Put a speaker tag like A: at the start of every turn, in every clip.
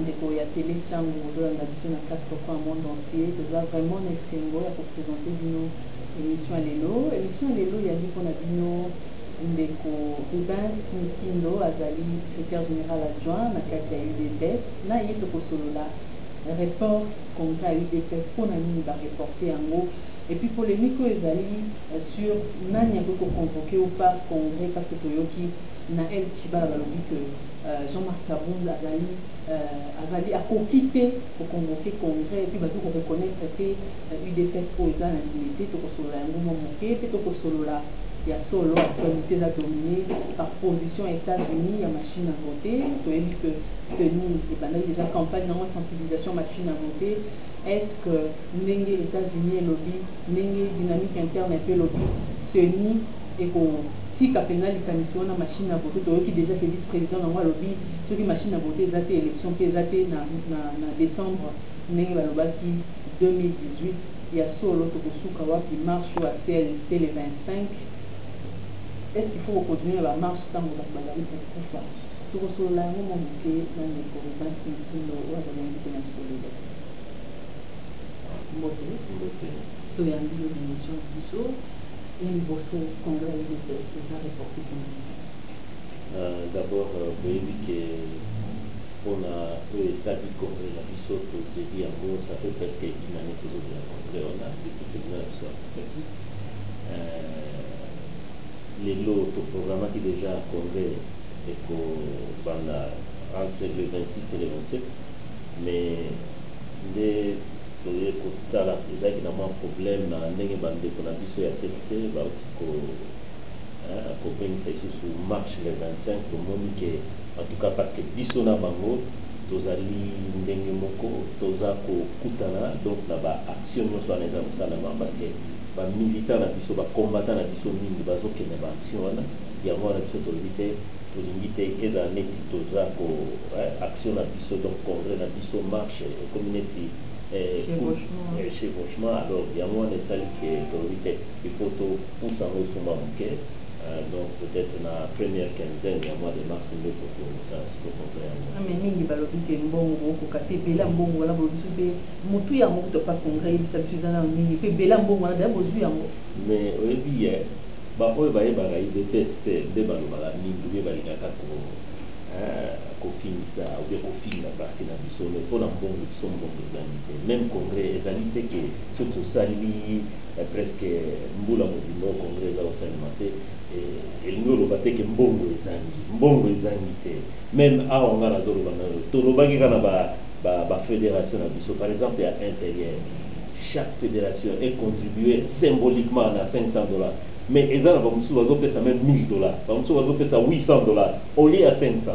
A: bandeko ya télé ntango ozolanda biso na 4 fois monde entier toza vraiment na esengo ya kopresente bino émission ya lelo yali mpona bino ndeko Rubin Mitindo azali secrétaire général adjoint na kati ya UDPS na ye tokosolola report congrès ya UDPS mpona nini bareporte yango. Et puis polémique ezali sur nani akoki koconvoqué ou pas congrès parce que toyoki na El Chibala balobi que Jean-Marc Kabunda azali akoki te koconvoqué congrès et puis bazo ko reconnaître que UDPS po eza na limité tokosolola yango moke pe tokosolola ya solo actualité la dominée par position États-Unis ya machine à voter. Toyebi que CENI ebandaki déjà campagne de sensibilisation machine à voter. Est-ce que ndenge États-Unis lobby ndenge dynamique interne et lobby CENI et tika pena likanisi wana machine à voter toyoki déjà que vice-président nango lobby soki machine à voter eza te élection mpe eza te na décembre ndenge balobaki 2018 ya solo tokosuka wapi marche à CLC le 25. Est-ce qu'il faut continuer la marche sans vous abandonner pour pouvoir tout sur la montée dans les corridors qui sont au hasard de la solidarité. Tout est en lieu de l'émission du jour et le bosso congrès de la reporté.
B: D'abord, vous voyez qu'on a établi congrès la biseau que j'ai dit en gros, ça fait presque une année que j'ai congrès, on a depuis que nous sommes les lots au programme qui déjà congrès et entre le 26 et le 27, mais les là il y a un problème dans les bandes qu'on a vu sur la CLC, bah aussi qu'on sur marche le 25 pour moi en tout cas parce que bisona bango tozali ndenge moko tozako kutana donc na ba action nous soit les amsalama parce que ba militant na biso ba combattant na biso mingi bazokende ba action wana ya mwana biso tolite tolingite eza neti tozako action na biso donc congrès na biso marche community chevauchement alors ya mwana esali ke tolite il faut to pousse en haut suma moke donc peut-être la première quinzaine du mois de mars nous pour ça c'est congrès
A: mais mingi balobi ke mbongo ko kate bela mbongo wala bolobi be mutu ya moto pas congrès bisa bisana mingi pe bela mbongo wala da bozu yango
B: mais oyebi ba oyo ba yeba ga ide test de baloba la mingi be balika ka ko finisa ou bien ko finira parti na biso mais pour la mbongo biso mbongo zanité même congrès zanité que surtout sali presque mbula mobimbo congrès za osalimate elingolo bateke mbongo ezangi te même awa nga nazoloba nano tolobaki kana ba fédération na biso par exemple ya intérieur chaque fédération est contribué symboliquement à $500 mais eza na bamosusu bazopesa même $1000 bamosusu bazopesa $800 au lieu ya 500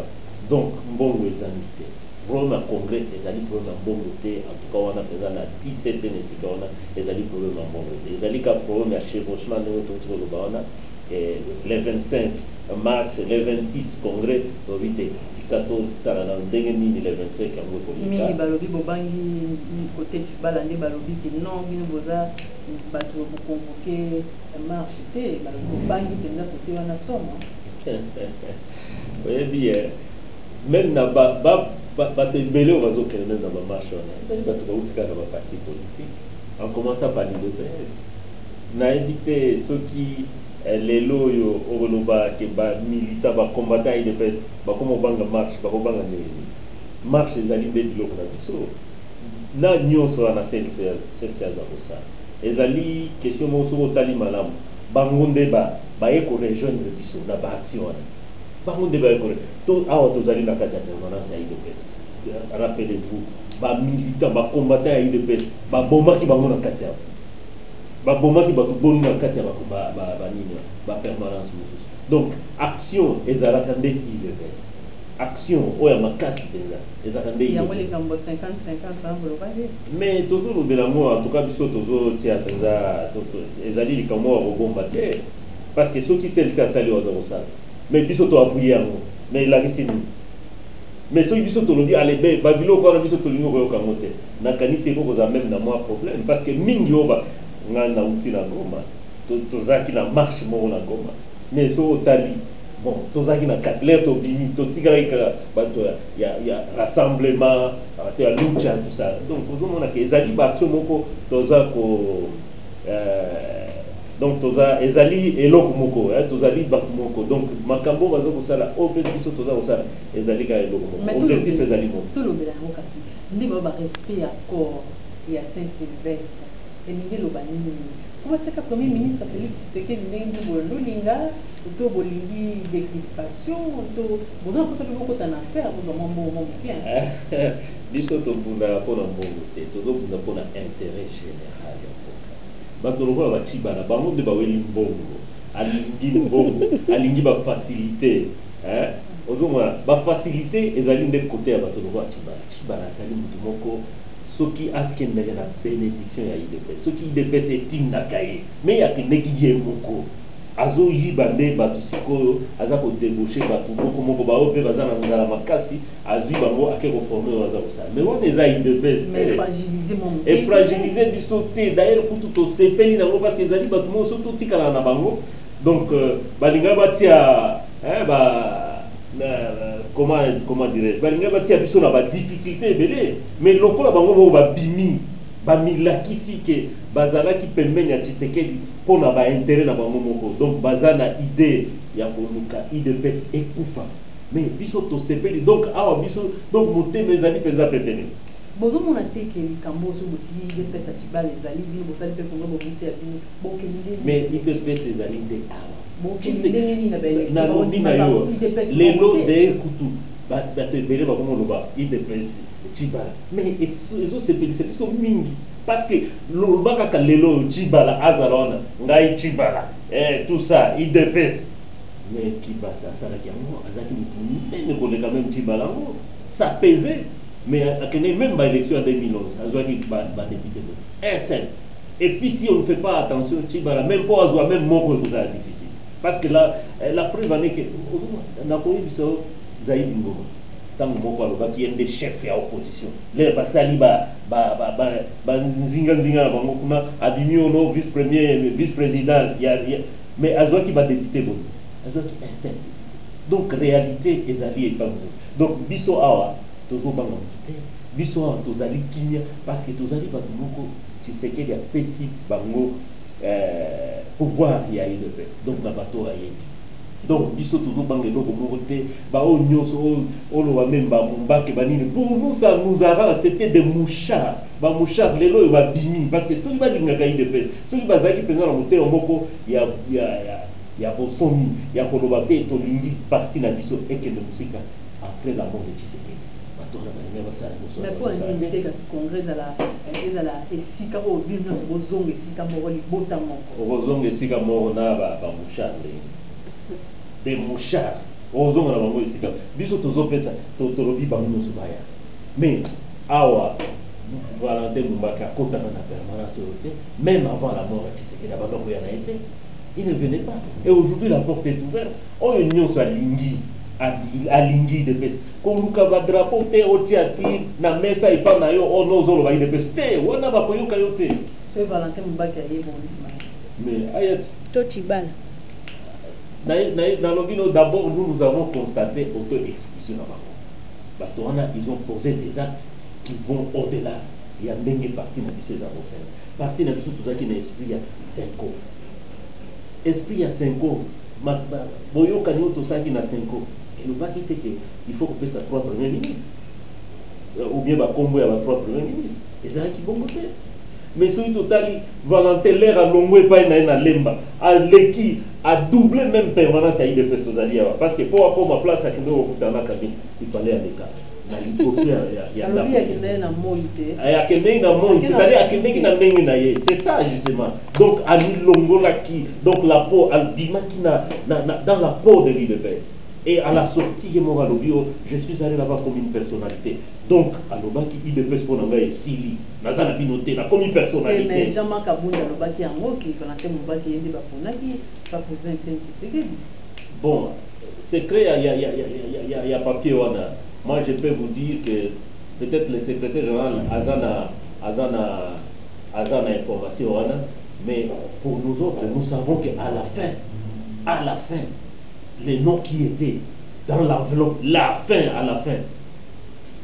B: donc mbongo ezangi te problème ya congrès ezali problème ya mbongo te en tout cas wana eza na 17 na esika wana ezali problème ya mbongo te ezali ka problème ya chevauchement ndenge toti koloba wana le 25 mars le 26 congrès obite ikato tala na ndenge nini le 25 yango kolika
A: mingi balobi bobangi côté Chibala nde balobi ke non bino boza bato boconvoqué marche te balobi bobangi penza côté wana somo
B: oyebi même na bato ebele oyo bazokende même na bamarche wana ezali bato bauti kaka baparti politique en commençant par l'UDPS nayebi te soki lelo oyo okoloba ke bamilita bacombattant ya UDPS bakoma obanga marche bakobanga nini marche ezali nde biloko na biso na nyonso wana sense aza kosala ezali question moko soki otali malamu bango nde baye korejoindre biso na baaction wana bango nde baye to awa tozali na kati ya permanence ya UDPS rappelez-vous bamilita bacombattant ya UDPS babomaki bango na kati yabo babomaki bato boni na kati ya banini bapermanence mosusu donc action ezalaka nde UDPS action oyo ya makasi mpenza ezalaka nde
A: yango likambo 50-50 bolobade
B: mais tozolobela ngo en tout cas biso tozotia mpenza ezali likambo ya kobomba te parce que soki selisi asali oyo aza kosala mais biso toapuye yango mais elakisi nini mais soki biso tolobi alebe babiloko wana biso tolingi koyoka yango te nakanisi ekokozala même na mwa problème parce que mingi oyo nga nauti na Goma tozalaki na marche moko na Goma mais so otali bon tozaki na 4 lettres tobimi totikalaki kaka bato ya rassemblement bato ya lucha tout ça donc ozomonaka ezali baction moko toza ko donc toza ezali eloko moko tozali bato moko donc makambo baza kosala oyo mpe biso toza kosala ezali kaka eloko moko objectif ezali moko
A: tolobela yango kasi nde bao barespect ya corps ya Saint Sylvestre elingi eloba nini komasaka premier ministre Félix Tshisekedi ndenge bololinga to bolingi décrispation to boza mposa mpe bokota na affaire kozwa mwa mbongo moke
B: biso tobundaka mpona mbongo te tozobunda mpona intérêt général ya mboka bato lokola bacibana bango nde baweli mbongo alingi mbongo alingi bafacilité ozomona bafacilité ezali nde kote ya bato lokola cibana azali motu moko soki akendeke na bénédiction ya idps soki idps etindaka ye me akendeki ye moko azoyiba nde bato sikoyo aza kodébauche bato moko baoyo mpe baza na nzala makasi azwi bango ake koforme oyo aza kosala mais wana eza idps efragilize biso te d'ailleurs kutu tosepeli nango parce que ezali bato moko so totikala na bango donc balinga batia comment dirais-je balinga batia biso na badifficulté ebele mais lokola bango moko babimi bamilakisi ke bazalaki pembeni ya Tshisekedi mpona baintérêt na bango moko donc baza na idée ya koluka idps ekufa mais biso tosepeli donc awa biso donc motema ezali mpenza pembeni
A: bozomona te ke likambo oso botili idps ya cibala ezali bino bosali mpe kongo bobisi ya bino bokende
B: mais idps ezali nde awa
A: nalobi
B: na yo lelo de kutu bato ebele bakomoloba idps cibala mais ezosepelisa biso mingi parce que loba kaka lelo cibala azala wana ngai cibala tout ça idps mais kibasa asalaki yango azalaki motu minene koleka même cibala yango ça pesait mais akende même baélection ya 2011 azwaki badépute un seul et puis si on ne fait pas attention cibala même po azwa même moko ekozala difficile parce que la preuve ane ke nakoyi biso Zaïdi Ngoma ntango moko alobaki ye nde chef ya opposition lere basali banzinganzinga na bango kuna abimi ono vice président mais azwaki badépute boni azwaki un seul donc réalité ezali epango donc biso awa tozobanga motu te biso awa tozali kimia parce que tozali bato moko Tshisekedi apesi bango pouvoir ya UDPS donc na bato ayebi donc biso tozobanga eloko moko te baoyo nyonso oloba meme bamombake banini pour nous ça nous arrange c'était des mouchards bamouchard lelo oyo babimi parce que soki balingaka UDPS soki bazalaki mpenza na motema moko ya bosomi ya koloba te tolingi parti na biso ekende mosika après la mort de Tshisekedi
A: mais pour un congrès ezala esika oyo bino nyonso bozonga esika moko libota moko
B: ozonga esika moko na bamouchard des mouchards ozonga na bango esika biso tozopesa tolobi bango nyonso baya mais awa Valentin Mumbaki akotaka na permanence oyo te même avant la mort ya Tshisekedi abanda koya na ye te il ne venait pas et aujourd'hui la porte est ouverte oyo nyonso alingi UDPS koluka badrapo te otia ti na mesa epa na yo ono ozoloba UDPS te wana bakoyoka yo te
A: soki Valentin Mumbaki ayeboni
B: mais ayati
A: to cibala
B: nalobi no d'abord nous avons constaté auto-exclusion na bango bato wana ils ont posé des actes qui vont au-delà ya ndenge parti na biso eza kosala parti na biso tozalaki na esprit ya 5 ans esprit ya 5 ans boyokani oyo tosalaki na 5 ans elobaki te ke il faut kopesa 3 premier ministre ou bien bakombo ya ba 3 premier ministre ezalaki bongo te mais soki totali Valentin lere alongo epai na ye na lemba aleki adouble même permanence ya UDPS tozali awa parce que po akoma place akende kokutana na kabine ipale aleka na liboso
A: akendeki na moi te
B: akendeki na moi c'est-à-dire akendeki na ndenge na ye c'est ça justement donc alilongolaki donc la peau albimaki dans la peau de l'UDPS et à la sortie ye moko alobi je suis allé là-bas comme une personnalité donc alobaki UDPS mpo na ngai esili naza na bino te nakomi personnalité
A: mais Jean-Marc Abunda alobaki yango ki Valentin Mumbaki ye nde baponaki baprésident Tshisekedi
B: bon secret ya papier wana moi je peux vous dire que peut-être le secrétaire général azana information wana mais pour nous autres nous savons qu'à la fin les noms qui étaient dans l'enveloppe, la fin à la fin.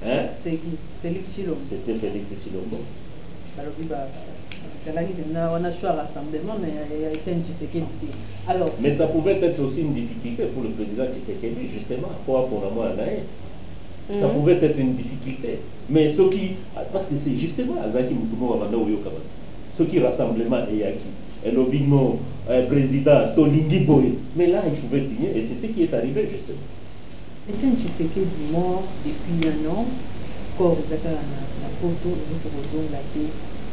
B: Hein?
A: C'est qui? Félix Chilombo.
B: C'était Félix Chilombo.
A: Alors,
B: mais ça pouvait être aussi une difficulté pour le président Tshisekedi, justement, pour moi, ça pouvait être une difficulté. Mais ce qui, parce que c'est justement ce qui rassemblement est acquis. Et le binôme président Tolingi Boy. Mais là, il pouvait signer, et c'est ce qui est arrivé, justement.
A: Et c'est Tshisekedi mort depuis un an, corps de la photo,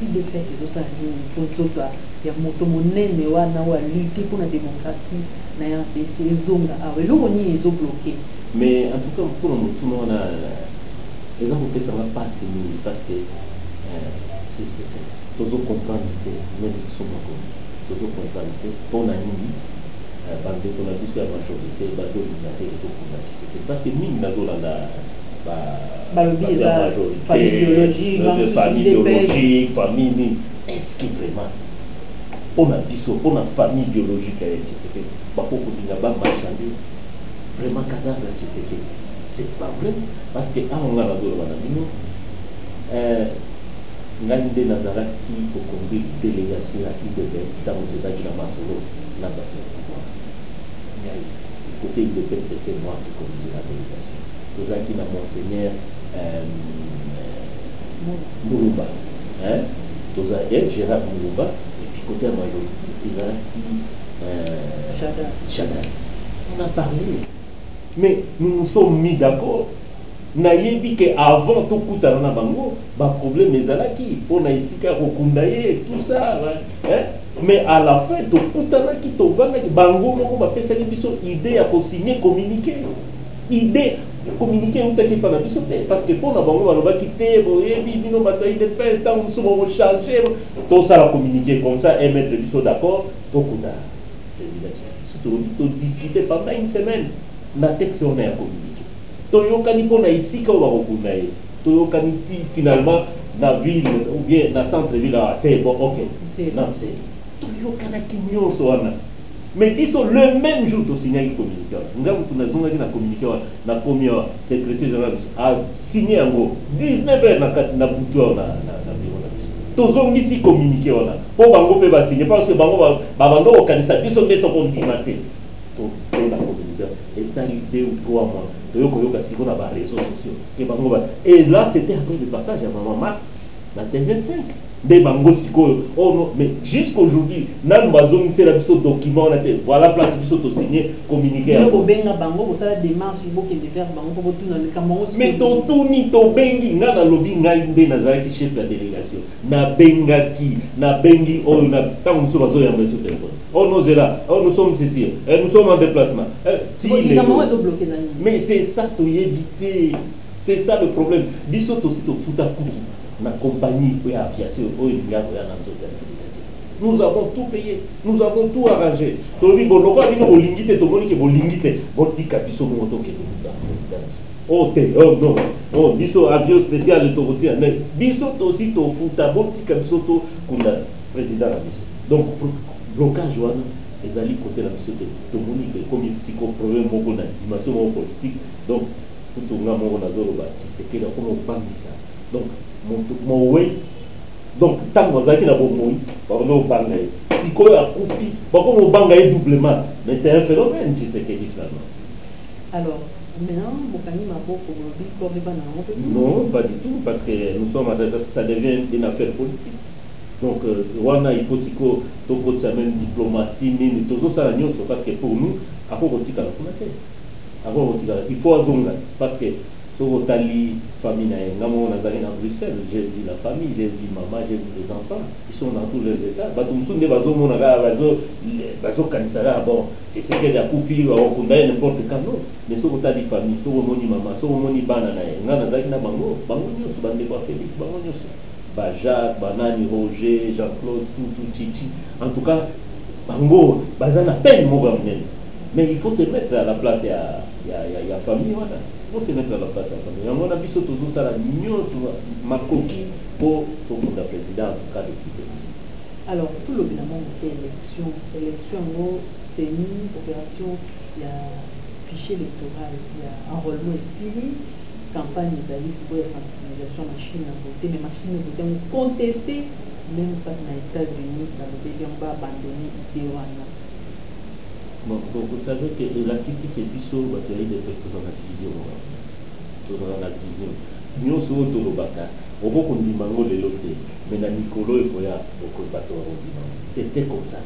A: il de fait que ça il y a moto monene wana wa lutter pour la démocratie na ya PC zonga ah le oni ezo bloqué.
B: Mais en tout cas pour nous tout le monde les gens peut ça va pas tenir parce que c'est toujours comprendre que même ils sont pas toujours comprendre que on a une bande qu'on a discuté à la majorité bateau d'unité et tout parce que nous nous avons famille biologique, famille. Est-ce que vraiment, on a dit ça, on a famille biologique à Tshisekedi, vraiment cadavre à Tshisekedi, c'est pas vrai, parce que à on a la zone Ngande Nazara qui peut conduire délégation à IDP, dans le désert de la Masolo, là-bas. Côté IDP, c'était moi qui conduisais la délégation. Nous avons dit à Monseigneur Mourouba, nous avons Gérard Mourouba, et puis côté majorité, il a dit Chada. On a parlé, mais nous nous sommes mis d'accord. Nayebi que avant tout coûta na bango, ba problème ezalaki, on a ici qu'à rekundaye tout ça, mais à la fin tout coûta na ki to vanga bango moko ba pesa biso idée à signer communiquer. Idée communiquer on t'a pas na biso parce que pour na bango ba quitter boyebi bino bataille de paix tant on se va changer tout ça la communiquer comme ça et mettre biso d'accord tout coûta. Surtout discuter pendant une semaine na texte on a communiqué. Toyokani pona ici quand on va recourir. Toyokani finalement la ville ou bien la centre-ville à terre. Bon, ok. Non, c'est Toyokana Kinyo Soana. Mais ils sont le même jour au signal communiqué. Nous avons communiqué na premier secrétaire général a signé en gros 19h na bouton na toujours ici communiqué on a. Pour bango pe ba signer parce que bango ba bando au kanisa biso meto ko ndimate. To la communiqué et ça l'idée ou 3 mois. Et là, c'était après le passage à Maman Marx, la TV5. Des bangos, mais jusqu'aujourd'hui, nous avons fait la document, voilà, place de signer, communiquer. Mais tout ni to bengi, na lobby ngaïndé, na zaki chef de la délégation. Na bengaki, na bengi, oh, na tant sur la zone à sur téléphone. Oh, nous sommes là, oh, nous sommes ici, nous sommes en déplacement. Mais c'est ça, tu éviter. C'est ça le problème. Bissot aussi, tu fous à coup. La compagnie pour l'aviation, nous avons tout payé, nous avons tout arrangé. Oh non, oh, biso avion spécial de Torotia, mais biso aussi to futa botika biso to kunda président la biso. Donc blocage wana ezali côté la biso to moni que comme psycho problème moko na dimension politique. Donc tout nga moko na zolo ba c'est que comme bangisa. Donc mon way donc tant que vous na bomoi pardon bangay si quoi a coupi pourquoi mon bangay doublement mais c'est un phénomène qui c'est finalement.
A: Alors maintenant Bokani Maboko
B: non pas du tout parce que nous sommes ça devient une affaire politique donc wana il faut siko to ko ça même diplomatie ni toujours ça la nyonso parce que pour nous à quoi kotika la kumate à quoi kotika il faut azonga parce que sur Otali, famille, on a à Bruxelles, j'ai vu la famille, j'ai vu maman, j'ai vu les enfants, ils sont dans tous les états. Batumsou ne bazo monaga bazo kanisara bon, c'est ce qu'il y a coupi on condamne n'importe quand non. Mais sur Otali famille, sur moni maman, sur moni banana, ngana zaki na bango nyos bande ba Félix, bango nyos. Ba Jacques, Banani, Roger, Jean-Claude, tout Titi. En tout cas, bango bazana peine mo bamnen. Mais il faut se mettre à la place il y a famille voilà. Il faut se mettre à la place de la famille. On a vu surtout ça la ma coquille pour la présidente en cas de quitter.
A: Alors, tout le bilan de l'élection, c'est une opération, il y a fichier électoral, il y a enrôlement ici, campagne d'aller sur la sensibilisation machine à voter, mais machine à voter ont contesté, même pas dans les États-Unis, dans le pays, on va abandonner l'idée.
B: Bon, vous savez que la question qui est plus sur la des postes dans la vision. Dans la vision. Nous sommes autour de Baka. On va qu'on dit mango de l'autre, mais dans Nicolo et Foya, c'était comme ça.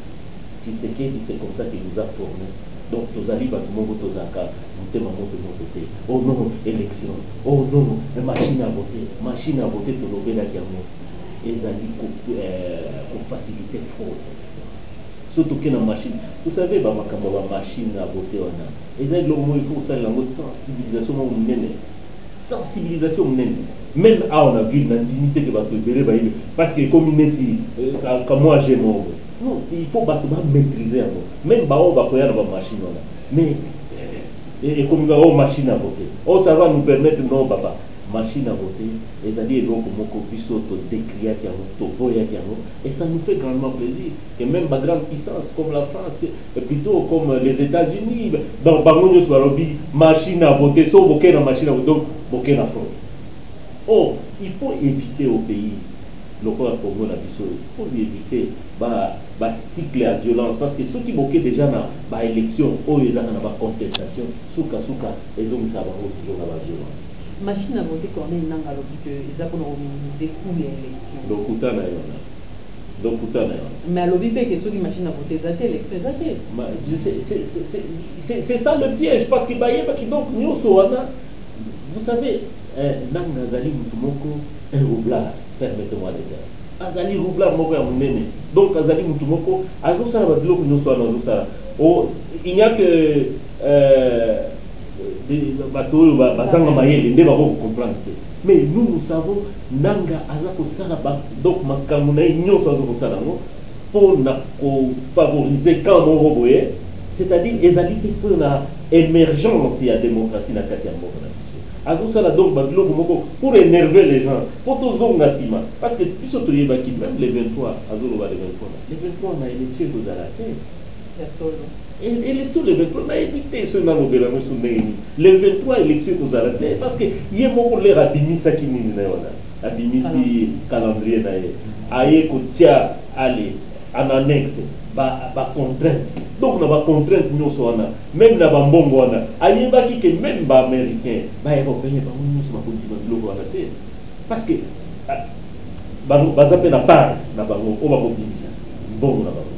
B: Tshisekedi, c'est comme ça qu'il nous a formés. Donc, tous arrivent à tout le monde, tous à cas, on te maman de mon côté. Oh non, élection. Oh non, machine à voter. Machine à voter, tout le monde a et ça dit pour faciliter fraude. Surtout qu'il y a une machine. Vous savez, ma machine à voter, on a. Et ça, il faut ça, la sensibilisation, sensibilisation, même on a vu l'indignité que va te libérer, parce que comme il dit, comme moi j'ai mon. Non, il faut maîtriser. Même on va faire la machine. Mais, et comme il va avoir machine à voter. Oh, ça va nous permettre, non, papa. Machine à voter, et c'est-à-dire donc qu'on puisse décrire et ça nous fait grandement plaisir. Et même ma grande puissance comme la France, et plutôt comme les États-Unis, dans Bangonio Swarobi, machine à voter, sauf aucun la machine à voter, donc aucun à fraude. Oh, il faut éviter au pays, le Congo la il faut éviter le cycle à violence, parce que ceux qui moquent déjà dans l'élection, ils ont une contestation, souka, ils ont une toujours la violence.
A: Machine à voter qu'on est nanga que ils ont minimiser coût l'élection. Mais à l'objet que ceux qui machine à voter ça l'élection c'est ça le piège parce que donc
B: vous savez nanga zali mutumoko un roublard permettez-moi de dire azali roublard moko ya munene donc azali mutumoko azosala badiloko nyonso wana azosala il n'y a que mais nous savons nanga azako sala donc makamuna nyonso azako sala pour favoriser quand on roboye c'est-à-dire ezalité pour la émergence et la démocratie na kati ya mboka na biso azosala donc badiloko moko pour énerver les gens pour tozonga sima parce que biso toyebaki même les 23 azoloba les 23 na élection tozala te élection le 23 on a évité ce nom de la maison les 23 élections nous arrêtées parce que il y a beaucoup l'air abimisa qui n'y n'est pas abimisi calendrier d'ailleurs aïe kotia aller en annexe ba contrainte donc on a ba contrainte nous soana même na ba mbongo wana aïe ba qui que même ba américain ba européen ba nous sommes continuer de le arrêter parce que ba zape na part na bango on va bimisa mbongo na bango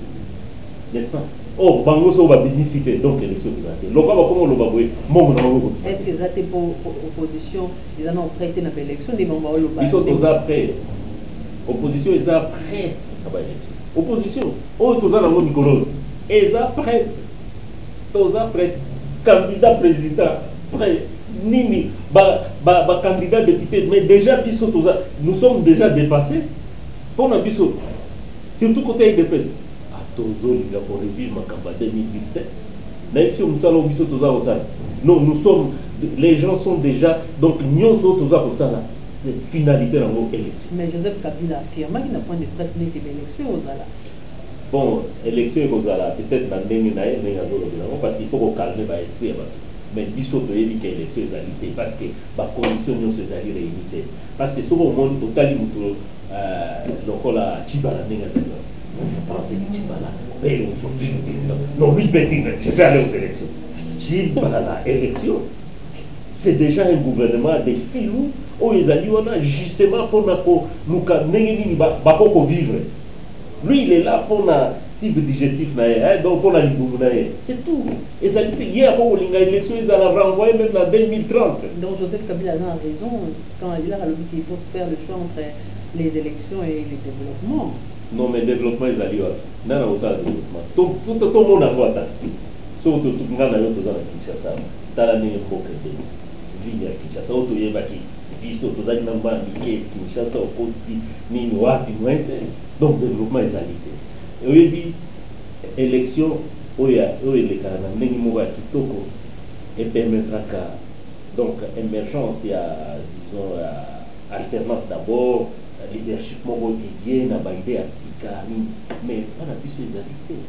B: n'est-ce pas. Oh, bango so ba bénéficier donc élection de l'année. Loka ba comment lo ba boy mongo na bango.
A: Est-ce que ça c'est pour opposition, ils en ont prêté dans l'élection des bango lo ba.
B: Ils sont tous après. Opposition ils sont prêts à ba élection. Opposition, oh tous en amont Nicolas. Ils sont prêts. Tous après candidat président prêt nini ba candidat député mais déjà biso tous nous sommes déjà dépassés. Pour na biso surtout côté IDPS. Il a pour revivre ma campagne 2017. Non, nous sommes, les gens sont déjà, donc nous sommes tous à ça, c'est finalité dans nos élections.
A: Mais Joseph Kabila affirme qu'il n'a pas de presse née de l'élection aux Ala.
B: Bon, élection aux Ala, peut-être dans le parce qu'il faut calmer l'esprit. Mais il faut que l'élection est réalité parce que la condition nous est réalité. Parce que souvent, on totalement, le Tibala n'est pas français Tibala, non, lui, je vais aller aux élections. Tibala, élection, c'est déjà un gouvernement des filous où ils ont justement pour nous vivre. Lui, il est là pour un type digestif, donc pour la c'est tout. Et ça dit hier, pour l'élection, ils ont renvoyé même en 2030.
A: Donc Joseph Kabila a raison quand il a dit qu'il faut faire le choix entre les élections et le développement.
B: Non, mais le développement est allé. Non, non, ça, développement. Tout le monde a voté. Surtout tout le monde a voté dans Kinshasa. Dans l'année où on a vu Kinshasa, on a vu Kinshasa, on a vu Kinshasa, on a vu donc le développement est allé. Et oui, élection, il y a et permettra donc émergence, il y a, disons, alternance d'abord. Leadership mon idée n'a pas idée à Sikari mais pas la puissance des invités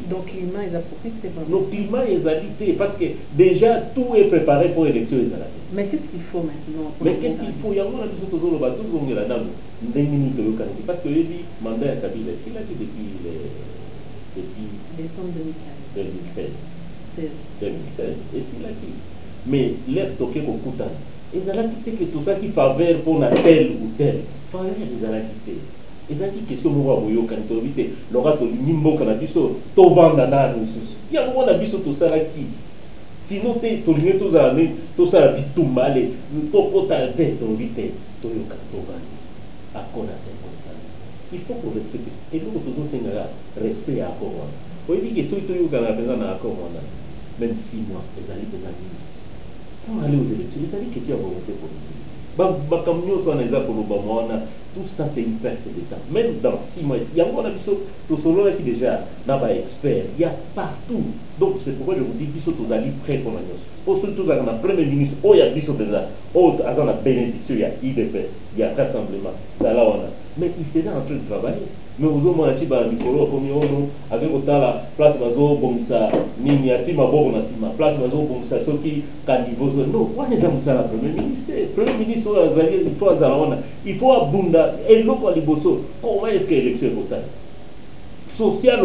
A: Donc climat est approprié, c'est vraiment.
B: Le climat est alité parce que déjà tout est préparé pour l'élection.
A: Mais qu'est-ce qu'il faut maintenant?
B: Mais qu'est-ce qu'il faut? Il y a un tout le bateau qui est là parce que le mandat à Kabila, c'est là depuis
A: décembre
B: 2016. Et c'est là qui. Mais l'air toqué au Koutan. Et ça a quitté que tout ça qui faveur pour la tel ou tel. Faveur, ils ont quitté. Et ça dit question moi boyo quand tu vite l'aura to nimbo kana biso to vanda na nusus ya mo na biso to sala ki sinon te to ligne to za ne to sala bitumba le to kota te to vite to yo ka to vanda akona c'est comme ça il faut qu'on respecte et nous tout senga respect à quoi on dit que soit to yo kana penza na quoi même 6 mois les alliés des amis pour aller aux élections les alliés question à volonté politique tout ça c'est une perte de temps. Même dans 6 mois, il y a encore tout ce qui déjà n'a pas expert. Il y a partout. Donc c'est pourquoi je vous dis que tous allez prêts pour la noce. Pour surtout dans la première ministre, il y a des déjà, dans la bénédiction, il y a IDP, il y a rassemblement, là on a. Mais il sera en train de travailler. Mais vous avez dit que Nicolas, comme il avec la place bazo bomsa, miniati mabo na sima, place bazo bomsa, ce qui canivoso. Non, on est dans la première ministre. Premier ministre, il faut abunda et l'autre à liboso. Comment est-ce que l'élection est pour ça? Social,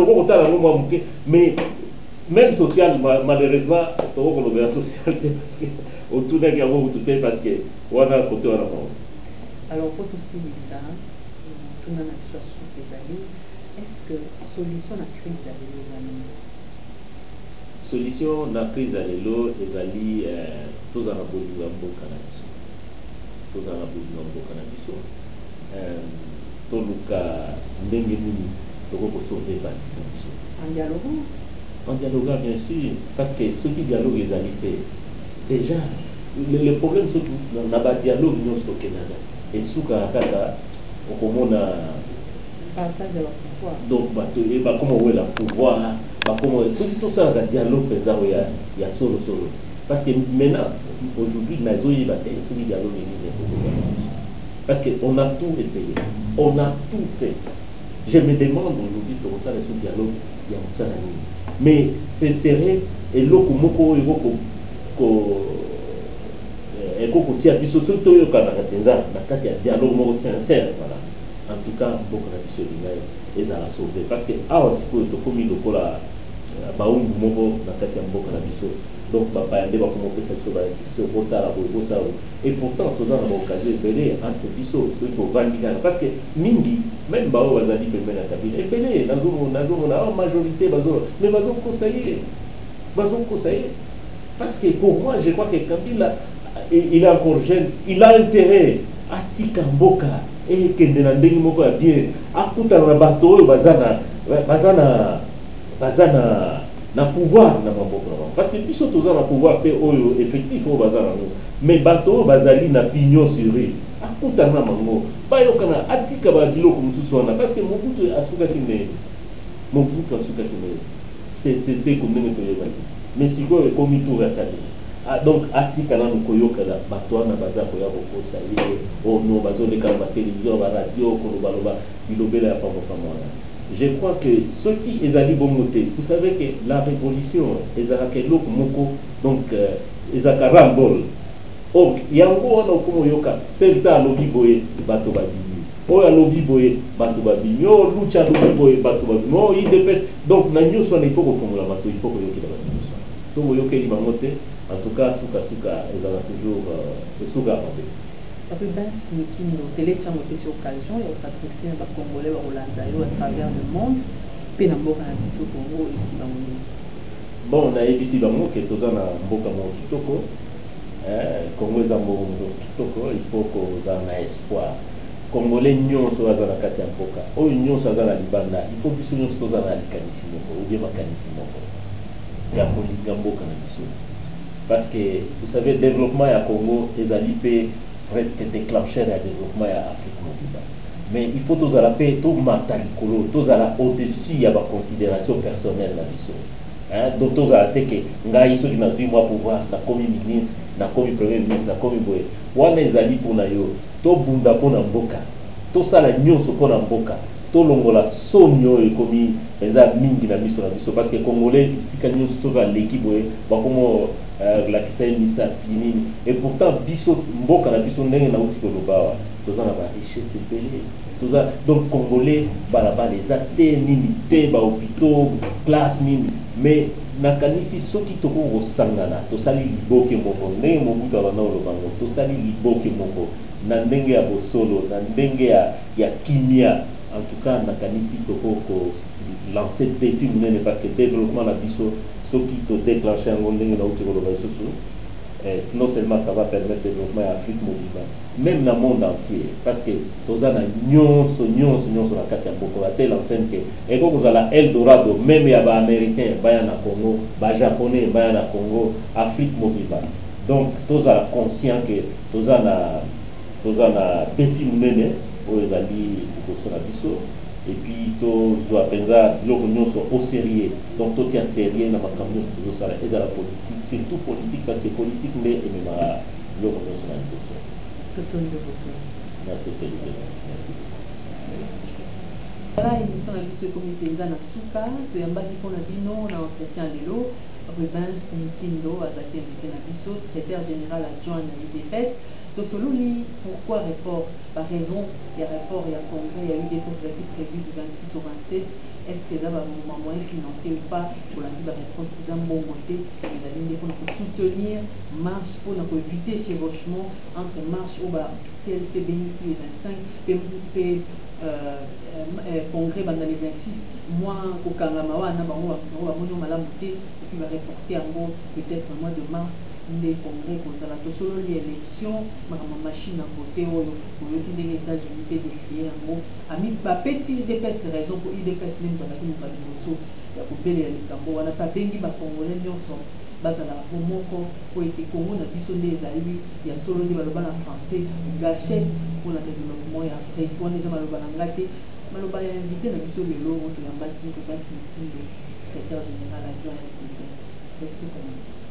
B: mais même social, malheureusement, on va le social parce que autour d'un gars, parce que on a côté on a.
A: Alors pour tout ce qui est ça, tout dans la situation des années, est-ce que solution à la crise à l'élo?
B: Solution à la crise à l'élo, ezali tous en aboli ngambo cannabis. Tous en aboli ngambo cannabis. Toluka ndenge nini toko sauver ba cannabis.
A: En dialogue?
B: En dialogue bien sûr, parce que ceux qui dialoguent ezali fait. Déjà, le problème c'est que dans le dialogue nous stocké nada. Et souka kaka okomona
A: partage de leur pouvoir.
B: Donc comment on est la pouvoir, comment surtout ça dans dialogue présent il y a solo. Parce que maintenant aujourd'hui nazoyi baté sur le dialogue parce que on a tout essayé, on a tout fait. Je me demande aujourd'hui comment ça sur le dialogue il y a ça mais c'est serré et loko moko et qu'on tient biso surtout yo kana katenza na kati ya dialogue moko sincère voilà. En tout cas beaucoup na biso lingai ezala sauver parce que awa sikoyo tokomi lokola baungu moko na kati ya mboka na biso donc bapayande bakomopesa biso bainstitution bosala boye bosala et pourtant toza na baoccasion ebele entre biso soki tovandi kaka parce que mingi même baoyo bazali pembeni ya kabila ebele nazomona awa majorité mais bazokosa ye parce que pour moi je crois que Kabila il est encore jeune, il a intérêt à tika mboka et kende na ndenge moko ya bien akuta na bato oyo bazana na pouvoir na mboka parce que biso toza na pouvoir pe oyo effectif oyo bazana mais bato oyo bazali na pignon sur eux akuta na mango bayokana atika ba biloko mususu wana parce que Mobutu asuka kine c'est comme ndenge toyebaki mais sikoyo ekomi tour ya kali. Donc atika na koyoka la batwana baza koya kokosa ye ono bazoleka na télévision ba radio kolobaloba bilobela ya pambo pamona. Je crois que ce qui ezali bongote, vous savez que la révolution ezalaka eloko moko donc ezaka rambol. Donc yango wana okomo yoka senza lobi boye bato babimi. Oya lobi boye bato babimi. O lucha lobi boye bato babimi. O idepes donc na nyoso na ifoko komola bato ifoko yoki la bato. Donc yoke li bangote. En tout cas, Souka, ils ont toujours Souka à parler.
A: Ça peut bien signifier nos téléchamps sur occasion et on s'apprécie les Congolais au Lanzaïo à travers le monde. Puis dans Mboka Nabiso Congo ici dans le monde.
B: Bon, on a ici dans le monde qui est dans Mboka Kitoko. Congo est dans Mboka Kitoko, il faut qu'on ait espoir. Congolais nyon so azana kati ya mboka. O nyon so azana libanda, il faut biso nyon so azana likanisi moko, ou bien makanisi moko. Ya kolinga mboka na biso. Parce que vous savez, le développement à Congo, les alliés presque déclenchés à développement à Afrique mobile. Mais il faut tous à la paix, tout matalicolo, tous à la au-dessus, il y a ma considération personnelle là dessus. Donc tous à la tête que ngai ceux qui n'ont pas moi pouvoir, na commis ministre, na commis premier ministre, na commis boy. Wana les alliés pour na yo, to bunda pour na mboka, to ça la nyonso pour na mboka. tolongola sonio ekomi eza mingi na biso parce que congolais sika nyonso soki aleki boye bakomo lakisa ye misati nini et pourtant biso mboka na biso ndenge nauti koloba awa toza na barichesse ebele toza donc congolais balabala eza te nini te bahôpitaux place nini mais nakanisi soki tokoki kosangana tosali liboke moko ndenge mobutu abanda olobango tosali liboke moko na ndenge ya bosolo na ndenge ya kimia en tout cas nakanisi tokoki lancer défi monene parce que développement na biso soki todéclenche yango ndenge nauti koloba lisusu non seulement ça va permettre le développement à l'Afrique mobile, même dans le monde entier, parce que tous les nyonso na kati ya mboka ba telle enseigne que et quand vous allez Eldorado même ya ba américain baya na Congo ba japonais baya na Congo Afrique mobile donc tous les conscient que tous na défi munene o ezali ko na biso et puis to zo apenza loko nyonso au sérieux donc to tia sérieux na makambo to zo sala et dans la politique surtout politique parce que politique mais et même loko nyonso na biso merci
A: voilà émission na biso ekomi mpenza na suka toyambaki mpona bino na entretien lelo Rubens Mutindo azalaki invité na biso secrétaire général adjoint na UDPS tosololi pourquoi report par raison ya report ya congrès ya UDPS ezalaki prévu du 26 au 27 est-ce que eza bamoyen financier ou pas kolandi baréponse eza mbongo te ezali nde mpona kosoutenir marche mpona koéviter chevauchement entre marche oyo CLC benisi le 25 mpe congrès banda le 26 mois kokangama wana bango bamoni malamu te epuis bareporte yango peut-être na mois de mars nde congrès kozala tosololi élection makambo machine à voter oyo oyoki ndenge États-Unis mpe défie yango bapesi UDPS raison mpo UDPS nde bazalaki moka liboso ya kobelela likambo wana mpe abengi bacongolais nyonso bazala bomoko po ete Congo na biso nde ezali ya solo nde baloba na français gâchette mpona développement ya Afrique wana eza maloba na nga te maloba ya invité na biso lelo oyo toyambaki Rubens Mutindo secrétaire général adjoint ya UDPS.